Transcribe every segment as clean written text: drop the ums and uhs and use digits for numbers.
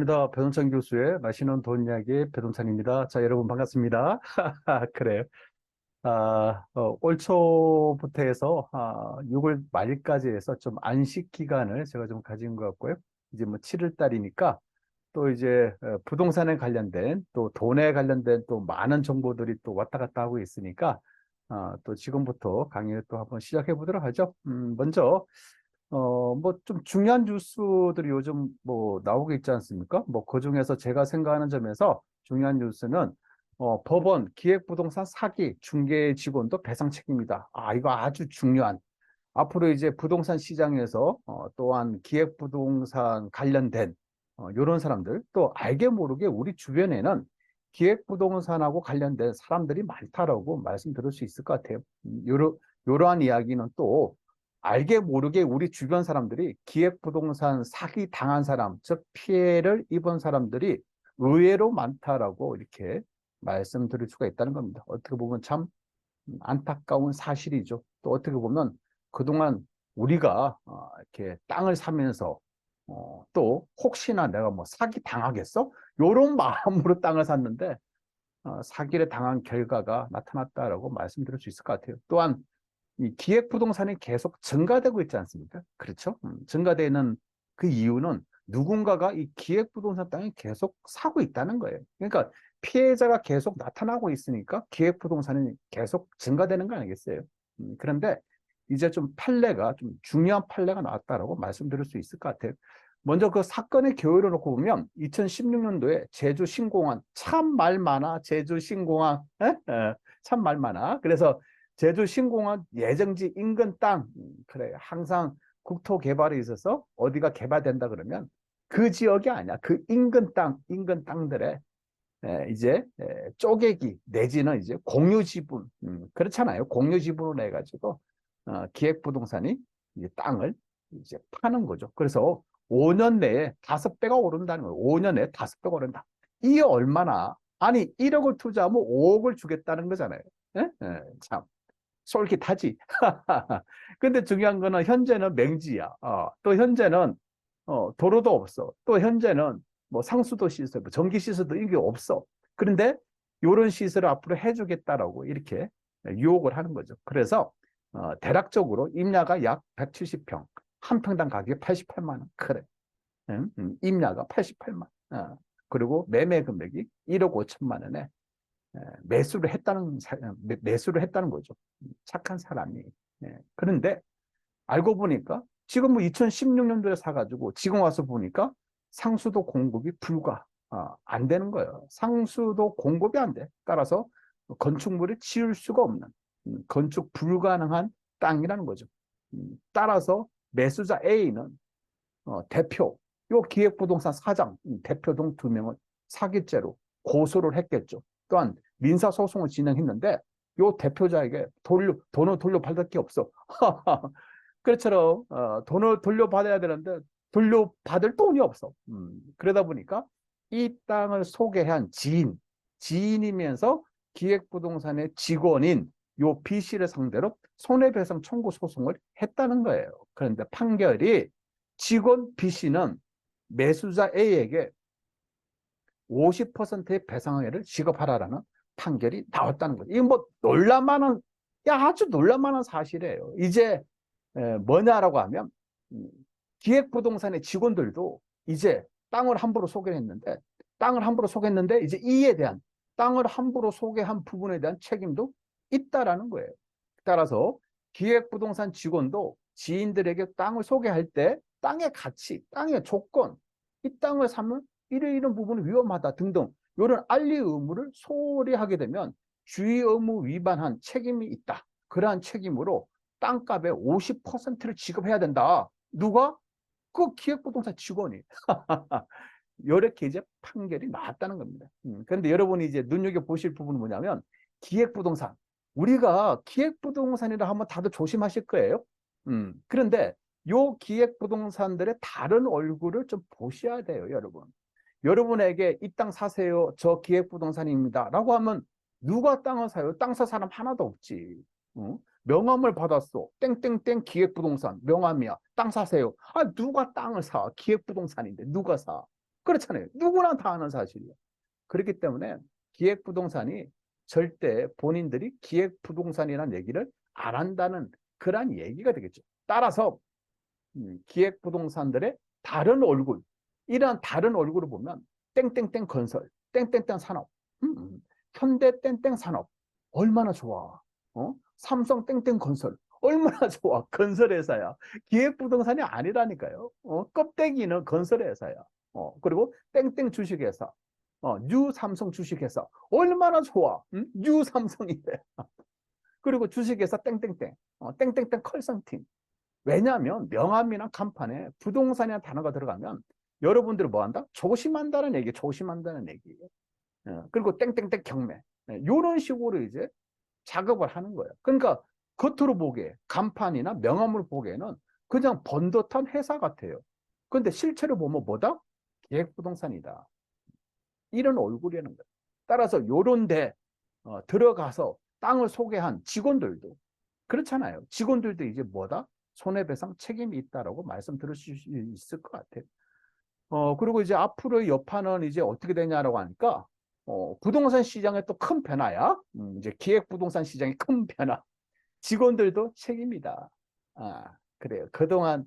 반갑습니다. 배동찬 교수의 맛있는 돈 이야기 배동찬입니다. 자, 여러분 반갑습니다. 그래요. 올 초부터 해서 6월 말까지 해서 좀 안식 기간을 제가 좀 가진 것 같고요. 이제 뭐 7월 달이니까 또 이제 부동산에 관련된 또 돈에 관련된 또 많은 정보들이 또 왔다 갔다 하고 있으니까 또 지금부터 강의를 또 한번 시작해 보도록 하죠. 먼저 뭐 좀 중요한 뉴스들이 요즘 뭐 나오고 있지 않습니까? 뭐 그중에서 제가 생각하는 점에서 중요한 뉴스는 법원 기획부동산 사기 중개 직원도 배상 책임이다. 이거 아주 중요한. 앞으로 이제 부동산 시장에서 또한 기획부동산 관련된 이런 사람들 또 알게 모르게 우리 주변에는 기획부동산하고 관련된 사람들이 많다라고 말씀드릴 수 있을 것 같아요. 요러한 이야기는 또 알게 모르게 우리 주변 사람들이 기획부동산 사기 당한 사람, 즉 피해를 입은 사람들이 의외로 많다라고 이렇게 말씀드릴 수가 있다는 겁니다. 어떻게 보면 참 안타까운 사실이죠. 또 어떻게 보면 그동안 우리가 이렇게 땅을 사면서 또 혹시나 내가 뭐 사기 당하겠어? 이런 마음으로 땅을 샀는데 사기를 당한 결과가 나타났다라고 말씀드릴 수 있을 것 같아요. 또한 이 기획부동산이 계속 증가되고 있지 않습니까? 그렇죠? 증가되는 그 이유는 누군가가 이 기획부동산 땅을 계속 사고 있다는 거예요. 그러니까 피해자가 계속 나타나고 있으니까 기획부동산이 계속 증가되는 거 아니겠어요? 그런데 이제 좀 판례가 좀 중요한 판례가 나왔다라고 말씀드릴 수 있을 것 같아요. 먼저 그 사건의 경위를 놓고 보면 2016년도에 제주 신공항 참 말 많아. 제주 신공항 참 말 많아. 그래서 제주 신공항 예정지 인근 땅, 그래 항상 국토 개발에 있어서 어디가 개발된다 그러면 그 지역이 아니야. 그 인근 땅들에 이제 쪼개기 내지는 이제 공유 지분, 그렇잖아요. 공유 지분으로 해가지고 기획부동산이 이제 땅을 이제 파는 거죠. 그래서 5년 내에 5배가 오른다는 거예요. 5년 내에 5배가 오른다. 이게 얼마나? 아니 1억을 투자하면 5억을 주겠다는 거잖아요. 참. 솔깃하지. 근데 중요한 거는 현재는 맹지야. 또 현재는 도로도 없어. 또 현재는 뭐 상수도 시설, 뭐 전기 시설도 이게 없어. 그런데 이런 시설을 앞으로 해주겠다라고 이렇게 유혹을 하는 거죠. 그래서 대략적으로 임야가 약 170평, 한 평당 가격이 88만 원. 그래. 임야가 88만 원. 그리고 매매 금액이 1억 5천만 원에 매수를 했다는 거죠. 착한 사람이. 그런데 알고 보니까 지금 뭐 2016년도에 사가지고 지금 와서 보니까 상수도 공급이 불가 안 되는 거예요. 상수도 공급이 안 돼. 따라서 건축물을 지을 수가 없는 건축 불가능한 땅이라는 거죠. 따라서 매수자 A는 대표, 요 기획부동산 사장, 대표 등 2명을 사기죄로 고소를 했겠죠. 또한 민사소송을 진행했는데 요 대표자에게 돈을 돌려받을 게 없어. 그처럼 돈을 돌려받아야 되는데 돌려받을 돈이 없어. 그러다 보니까 이 땅을 소개한 지인이면서 기획부동산의 직원인 요 B 씨를 상대로 손해배상 청구 소송을 했다는 거예요. 그런데 판결이 직원 B 씨는 매수자 A에게 50%의 배상액을 지급하라라는 판결이 나왔다는 거죠. 이거 뭐 놀랄만한, 아주 놀랄만한 사실이에요. 이제 뭐냐라고 하면 기획부동산의 직원들도 이제 땅을 함부로 소개했는데 이제 이에 대한 땅을 함부로 소개한 부분에 대한 책임도 있다라는 거예요. 따라서 기획부동산 직원도 지인들에게 땅을 소개할 때 땅의 가치, 땅의 조건, 이 땅을 사면 이런 부분은 위험하다 등등 이런 알리 의무를 소홀히 하게 되면 주의 의무 위반한 책임이 있다. 그러한 책임으로 땅값의 50%를 지급해야 된다. 누가? 그 기획부동산 직원이. 이렇게 이제 판결이 나왔다는 겁니다. 그런데 여러분이 이제 눈여겨보실 부분은 뭐냐면 기획부동산. 우리가 기획부동산이라 하면 다들 조심하실 거예요. 그런데 요 기획부동산들의 다른 얼굴을 좀 보셔야 돼요, 여러분. 여러분에게 이 땅 사세요. 저 기획부동산입니다. 라고 하면 누가 땅을 사요? 땅 살 사람 하나도 없지. 명함을 받았어. 땡땡땡 기획부동산 명함이야. 땅 사세요. 누가 땅을 사? 기획부동산인데 누가 사? 그렇잖아요. 누구나 다 아는 사실이에요. 그렇기 때문에 기획부동산이 절대 본인들이 기획부동산이라는 얘기를 안 한다는 그런 얘기가 되겠죠. 따라서 기획부동산들의 다른 얼굴, 이러한 다른 얼굴을 보면 땡땡땡 건설, 땡땡땡 산업, 현대 땡땡 산업 얼마나 좋아. 삼성 땡땡 건설 얼마나 좋아. 건설회사야. 기획부동산이 아니라니까요. 껍데기는 건설회사야. 그리고 땡땡 주식회사, 뉴 삼성 주식회사 얼마나 좋아. 뉴 삼성이래. 그리고 주식회사 땡땡땡, 땡땡땡 컨설팅. 왜냐하면 명함이나 간판에 부동산이라는 단어가 들어가면 여러분들이 뭐 한다? 조심한다는 얘기, 조심한다는 얘기. 그리고 땡땡땡 경매. 이런 식으로 이제 작업을 하는 거예요. 그러니까 겉으로 보기에 간판이나 명함을 보기에는 그냥 번듯한 회사 같아요. 근데 실제로 보면 뭐다? 기획부동산이다. 이런 얼굴이라는 거예요. 따라서 요런 데 들어가서 땅을 소개한 직원들도 그렇잖아요. 직원들도 이제 뭐다? 손해배상 책임이 있다라고 말씀드릴 수 있을 것 같아요. 그리고 이제 앞으로의 여파는 이제 어떻게 되냐라고 하니까, 부동산 시장에 또 큰 변화야. 이제 기획부동산 시장의 큰 변화. 직원들도 책임이다. 아, 그래요. 그동안,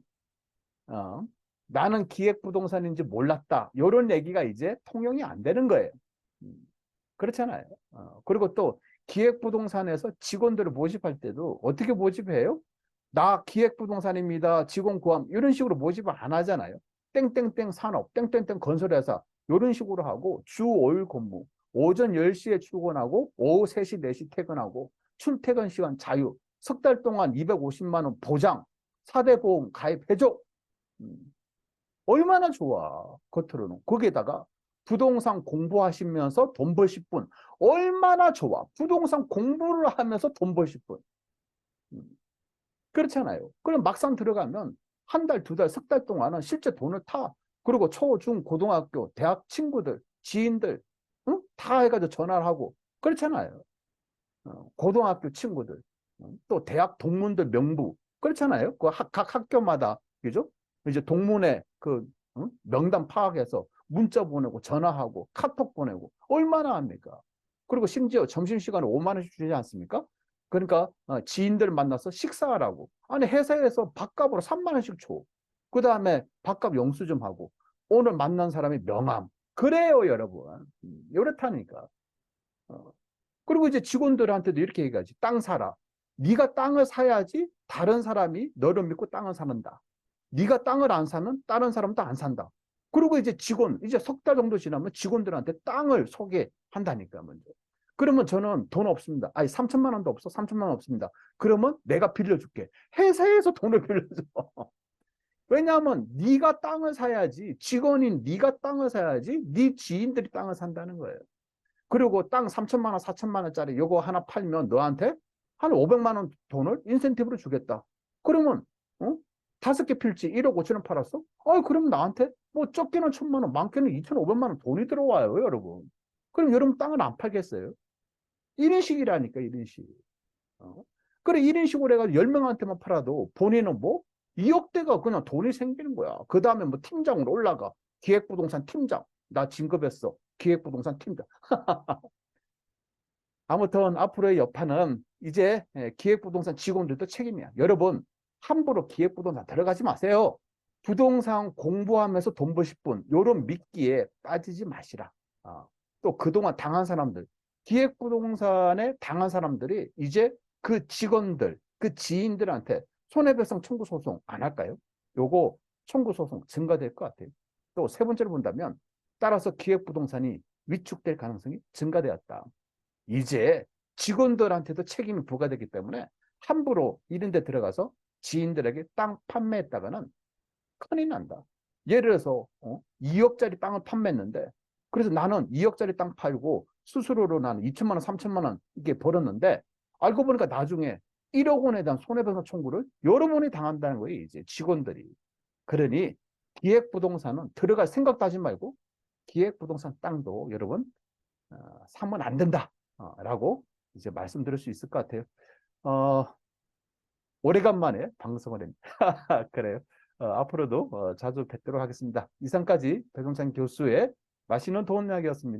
어, 나는 기획부동산인지 몰랐다. 이런 얘기가 이제 통용이 안 되는 거예요. 음, 그렇잖아요. 그리고 또 기획부동산에서 직원들을 모집할 때도 어떻게 모집해요? 나 기획부동산입니다. 직원 구함. 이런 식으로 모집을 안 하잖아요. 땡땡땡 산업, 땡땡땡 건설회사. 이런 식으로 하고 주 5일 근무. 오전 10시에 출근하고 오후 3시, 4시 퇴근하고 출퇴근 시간 자유. 석 달 동안 250만 원 보장. 4대 보험 가입해줘. 음, 얼마나 좋아. 겉으로는. 거기에다가 부동산 공부하시면서 돈 벌실 분. 얼마나 좋아. 부동산 공부를 하면서 돈 벌실 분. 음, 그렇잖아요. 그럼 막상 들어가면 한 달, 두 달, 석 달 동안은 실제 돈을 타. 그리고 초, 중, 고등학교, 대학 친구들, 지인들, 응? 다 해가지고 전화를 하고. 그렇잖아요. 고등학교 친구들, 또 대학 동문들 명부. 그렇잖아요. 각 학교마다, 그죠? 이제 동문회 명단 파악해서 문자 보내고, 전화하고, 카톡 보내고. 얼마나 합니까? 그리고 심지어 점심시간에 5만 원씩 주지 않습니까? 그러니까 지인들 만나서 식사하라고. 아니 회사에서 밥값으로 3만 원씩 줘. 그 다음에 밥값 영수증 하고 오늘 만난 사람이 명함. 그래요 여러분. 이렇다니까. 어. 그리고 이제 직원들한테도 이렇게 얘기하지. 땅 사라. 네가 땅을 사야지 다른 사람이 너를 믿고 땅을 사는다. 네가 땅을 안 사면 다른 사람도 안 산다. 그리고 이제 직원, 이제 석 달 정도 지나면 직원들한테 땅을 소개한다니까, 먼저. 그러면 저는 돈 없습니다. 아니, 3천만 원도 없어. 3천만 원 없습니다. 그러면 내가 빌려줄게. 회사에서 돈을 빌려줘. 왜냐하면 네가 땅을 사야지, 직원인 네가 땅을 사야지 네 지인들이 땅을 산다는 거예요. 그리고 땅 3천만 원, 4천만 원짜리 요거 하나 팔면 너한테 한 500만 원 돈을 인센티브로 주겠다. 그러면 어? 5개 필지 1억 5천 원 팔았어? 그럼 나한테 뭐 적게는 1,000만 원, 많게는 2,500만 원 돈이 들어와요, 여러분. 그럼 여러분 땅을 안 팔겠어요? 이런 식이라니까, 이런 식. 그래, 이런 식으로 해가지고 10명한테만 팔아도 본인은 뭐 2억대가 그냥 돈이 생기는 거야. 그 다음에 뭐 팀장으로 올라가. 기획부동산 팀장. 나 진급했어. 기획부동산 팀장. 아무튼 앞으로의 여파는 이제 기획부동산 직원들도 책임이야. 여러분, 함부로 기획부동산 들어가지 마세요. 부동산 공부하면서 돈 버실 분, 요런 미끼에 빠지지 마시라. 또 그동안 당한 사람들, 기획부동산에 당한 사람들이 이제 그 직원들, 그 지인들한테 손해배상 청구 소송 안 할까요? 요거 청구 소송 증가될 것 같아요. 또 세 번째로 본다면 따라서 기획부동산이 위축될 가능성이 증가되었다. 이제 직원들한테도 책임이 부과되기 때문에 함부로 이런 데 들어가서 지인들에게 땅 판매했다가는 큰일 난다. 예를 들어서 2억짜리 땅을 판매했는데 그래서 나는 2억짜리 땅 팔고 수수료로 나는 2천만 원, 3천만 원 이렇게 벌었는데 알고 보니까 나중에 1억 원에 대한 손해배상 청구를 여러분이 당한다는 거예요. 이제 직원들이. 그러니 기획부동산은 들어갈 생각도 하지 말고 기획부동산 땅도 여러분 사면 안 된다. 라고 이제 말씀드릴 수 있을 것 같아요. 오래간만에 방송을 했네. 그래요. 앞으로도 자주 뵙도록 하겠습니다. 이상까지 배동찬 교수의 맛있는 돈 이야기였습니다.